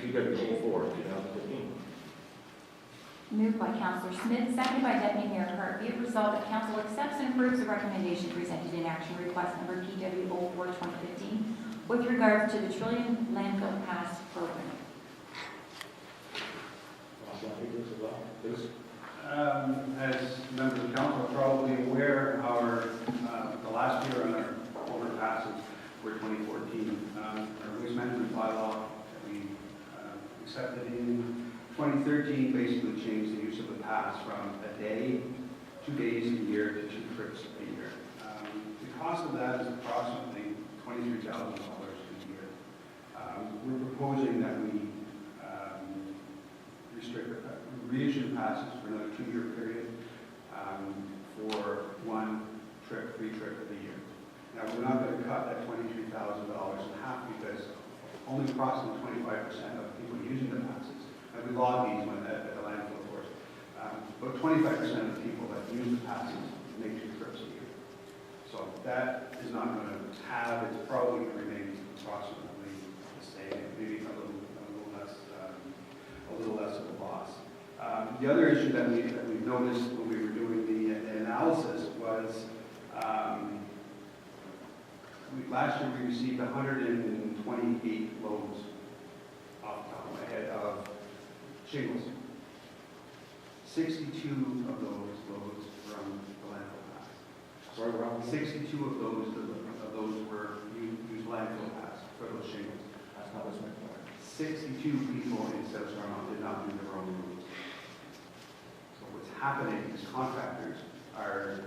PW04, 2015. Moved by Councillor Smith, seconded by Deputy Mayor Hart. Be it resolved that Council accepts and approves the recommendation presented in action request number PW04-2015 with regards to the Trillium Landfill Pass program. Ross, you want to take this as well, please? As members of council are probably aware, the last year on our overpasses were 2014. Our waste management bylaw that we accepted in 2013 basically changed the use of the pass from a day, 2 days a year to 2 trips a year. The cost of that is approximately $23,000 a year. We're proposing that we reissue passes for another 2-year period for 1 trip, free trip of the year. Now, we're not going to cut that $23,000 in half because only approximately 25% of people using the passes, and we log these at the landfill, of course, but 25% of the people that use the passes make 2 trips a year. So that is not going to have, it's probably going to remain approximately the same, maybe a little less of a loss. The other issue that we noticed when we were doing the analysis was last year we received 128 loads off the top of my head of shingles. 62 of those loads from the landfill pass. Sorry, Rob? 62 of those were used landfill pass for those shingles. That's not what's meant for. 62 people in South Stormont did not do their own routes. So what's happening is contractors are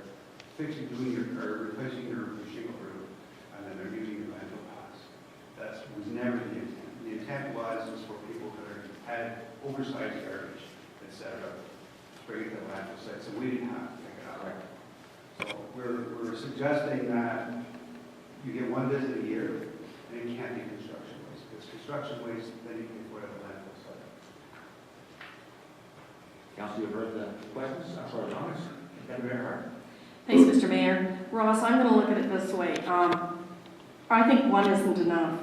replacing your shingle roof, and then they're using your landfill pass. That was never the intent. The intent was for people that had oversized garbage, etc., to bring it to the landfill site, so we didn't have to pick it up. Right. So we're suggesting that you get 1 visit a year, and it can't be construction waste. If it's construction waste, then you can put it at the landfill site. Council, you've heard the questions, comments? Deputy Mayor Hart. Thanks, Mr. Mayor. Ross, I'm going to look at it this way. I think 1 isn't enough.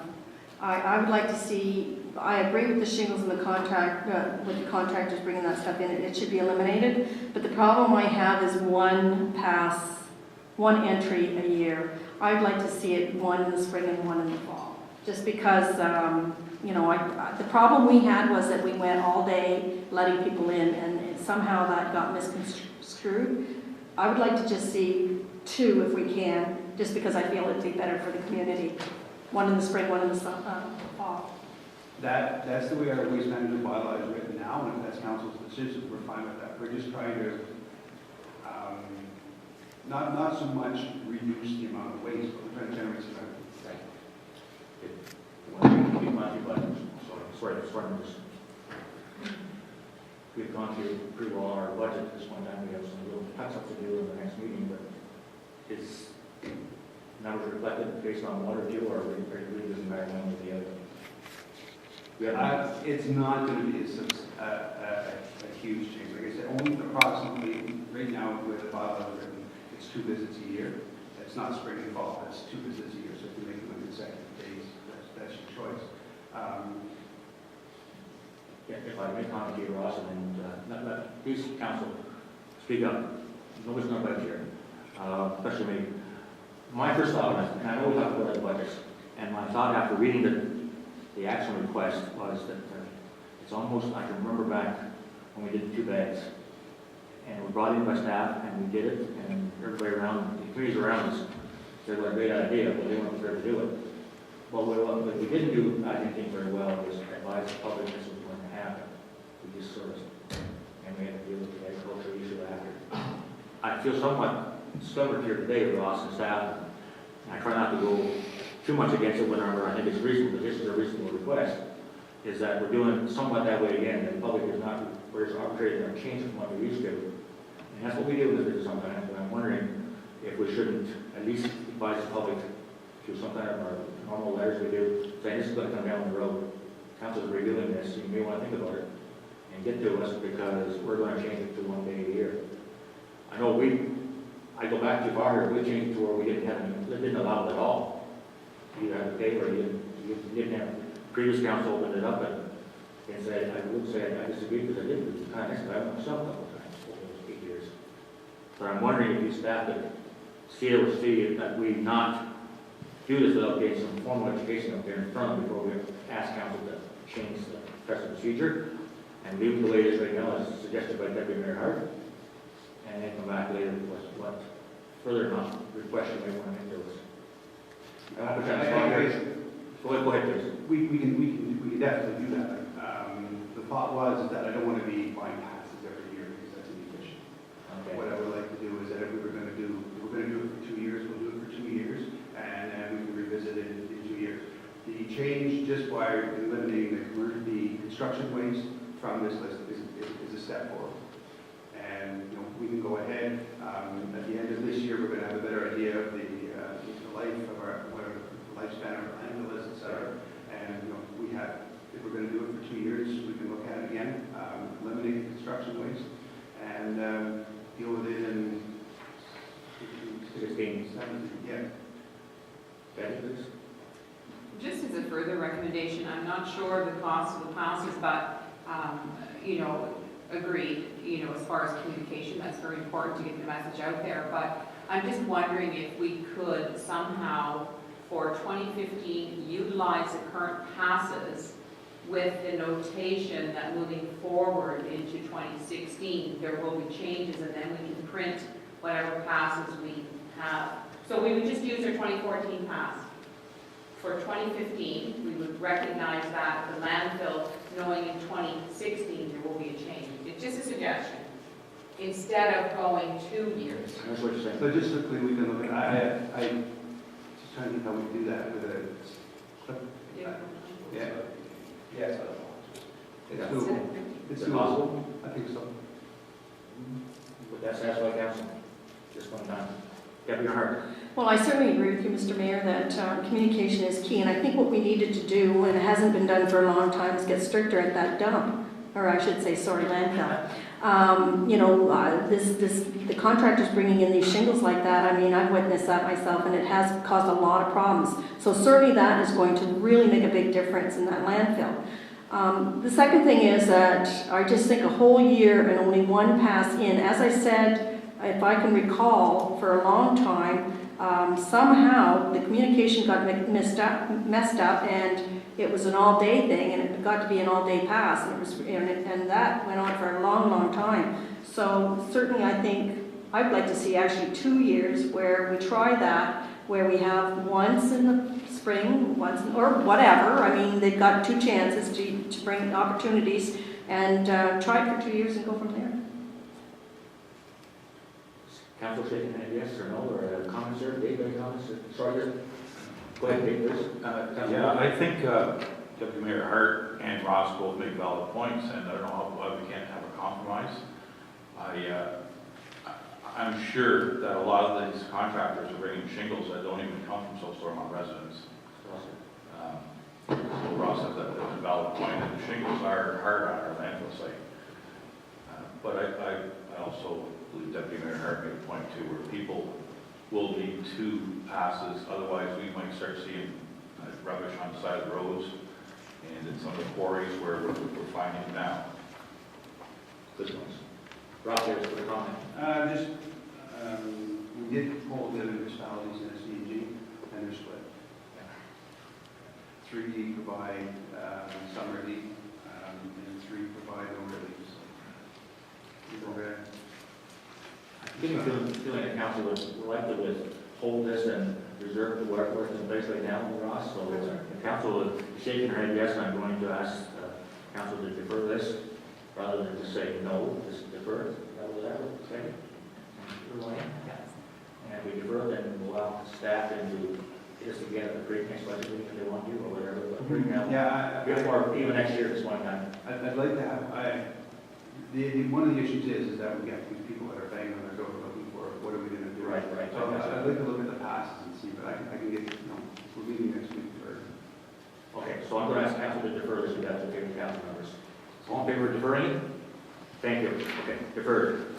I would like to see, I agree with the shingles and the contract, with the contractors bringing that stuff in. It should be eliminated. But the problem I have is 1 pass, 1 entry a year. I'd like to see it 1 in the spring and 1 in the fall. Just because, you know, the problem we had was that we went all day letting people in, and somehow that got misconstrued. I would like to just see 2 if we can, just because I feel it'd be better for the community. 1 in the spring, 1 in the fall. That's the way our waste management bylaw is written now, and if that's council's decision, we're fine with that. We're just trying to not so much reduce the amount of waste, but we're trying to generate some revenue. We've gone through pretty well our budget this one time. We have some little touch-ups to do in the next meeting, but is numbers reflected based on 1 or 2, or are we really doesn't matter one or the other? It's not going to be a huge change. Like I said, only approximately, right now with the bylaw written, it's 2 visits a year. It's not spring and fall, it's 2 visits a year. So if you make them on consecutive days, that's your choice. If I may comment here, Ross, and please, council, speak up. Nobody's going to budge here, especially me. My first thought, and I know we talked about the budgets, and my thought after reading the action request was that it's almost, I can remember back when we did the 2 bags, and it was brought in by staff, and we did it, and everybody around, the communities around us said, what a great idea, but they weren't prepared to do it. But what we didn't do, I didn't think very well, was advise the public this was going to happen. We just sort of, and we had to deal with the agriculture issue after. I feel somewhat stubborn here today, Ross and staff, and I try not to go too much against it whenever I think it's reasonable, but this is a reasonable request, is that we're doing somewhat that way again, that the public is not, whereas arbitrary or change from what we used to. And that's what we do with it sometimes, but I'm wondering if we shouldn't at least advise the public through some kind of our normal letters we do, saying this is going to come down the road. Council's reviewing this, you may want to think about it and get to us because we're going to change it to 1 day a year. I know I go back too far here, we changed it to where we didn't allow it at all. You had to pay or you didn't have, previous council opened it up, and say I disagree because I did it kind of, I myself a couple of times over those 8 years. But I'm wondering if you staff could scale the fee, that we not do this without getting some formal education up there in front of before we ask council to change the present procedure, and leave it the way it is right now, as suggested by Deputy Mayor Hart, and then come back later with what further request you may want to make to us. Go ahead, please. We can definitely do that. The thought was that I don't want to be buying passes every year because that's inefficient. Okay. What I would like to do is that if we're going to do it for 2 years, we'll do it for 2 years, and then we can revisit it in 2 years. The change just by eliminating the construction waste from this list is a step forward. And we can go ahead. At the end of this year, we're going to have a better idea of the life of our, whatever the lifespan of our landfill is, et cetera. And if we're going to do it for 2 years, we can look at it again, eliminate the construction waste, and deal with it in 16. 17. Yeah. Betty, please. Just as a further recommendation, I'm not sure of the cost of the passes, but, agreed, as far as communication, that's very important to get the message out there. But I'm just wondering if we could somehow, for 2015, utilize the current passes with the notation that moving forward into 2016, there will be changes, and then we can print whatever passes we have. So we would just use our 2014 pass. For 2015, we would recognize that the landfill, knowing in 2016 there will be a change. It's just a suggestion, instead of going 2 years. That's what you're saying. Logistically, we can look at, I just trying to think how we do that with a clip. Yeah. Yes. It's Yeah. doable. It's Is it doable. possible? I think so. Would that satisfy council? Just one time. Deputy Hart. Well, I certainly agree with you, Mr. Mayor, that communication is key, and I think what we needed to do, and it hasn't been done for a long time, is get stricter at that dump, or I should say, sorry, landfill. The contractors bringing in these shingles like that, I mean, I've witnessed that myself, and it has caused a lot of problems. So certainly that is going to really make a big difference in that landfill. The second thing is that I just think a whole year and only one pass in, as I said, if I can recall, for a long time, somehow the communication got messed up, and it was an all-day thing, and it got to be an all-day pass, and that went on for a long, long time. So certainly, I think I'd like to see actually 2 years where we try that, where we have once in the spring, or whatever. I mean, they've got 2 chances to bring opportunities, and try it for 2 years and go from there. Council shaking head yes or no, or comments there? Dave, any comments? Sorry, go ahead, Dave, please. Yeah, I think Deputy Mayor Hart and Ross both make valid points, and I don't know why we can't have a compromise. I'm sure that a lot of these contractors are bringing shingles that don't even come from Stormont residents. So Ross has a valid point, and the shingles are hard on our landfill site. But I also believe Deputy Mayor Hart made a point too, where people will need 2 passes, otherwise we might start seeing rubbish on the side of the roads and in some of the quarries where we're finding it now. Good ones. Ross, there's a comment. We did poll the municipalities in SDG, and they're split. 3 provide some relief, and 3 provide no relief. I'm getting a feeling that council would likely withhold this and reserve the work in place right now, Ross. So the council is shaking her head yes, and I'm going to ask council to defer this rather than just say no, just defer. That was okay. And if we defer, then we'll allow staff into just again at the great next budget meeting if they want to or whatever. But right now, Yeah, or even next year at this one time. I'd like to have, one of the issues is that we get these people that are banging on their door looking for, what are we going to do? Right. So I'd like to look at the passes and see, but I can get, we're meeting next week for. Okay, so I'm going to ask council to defer this if that's okay with council members. All in favor of deferring it? Thank you. Okay, deferred.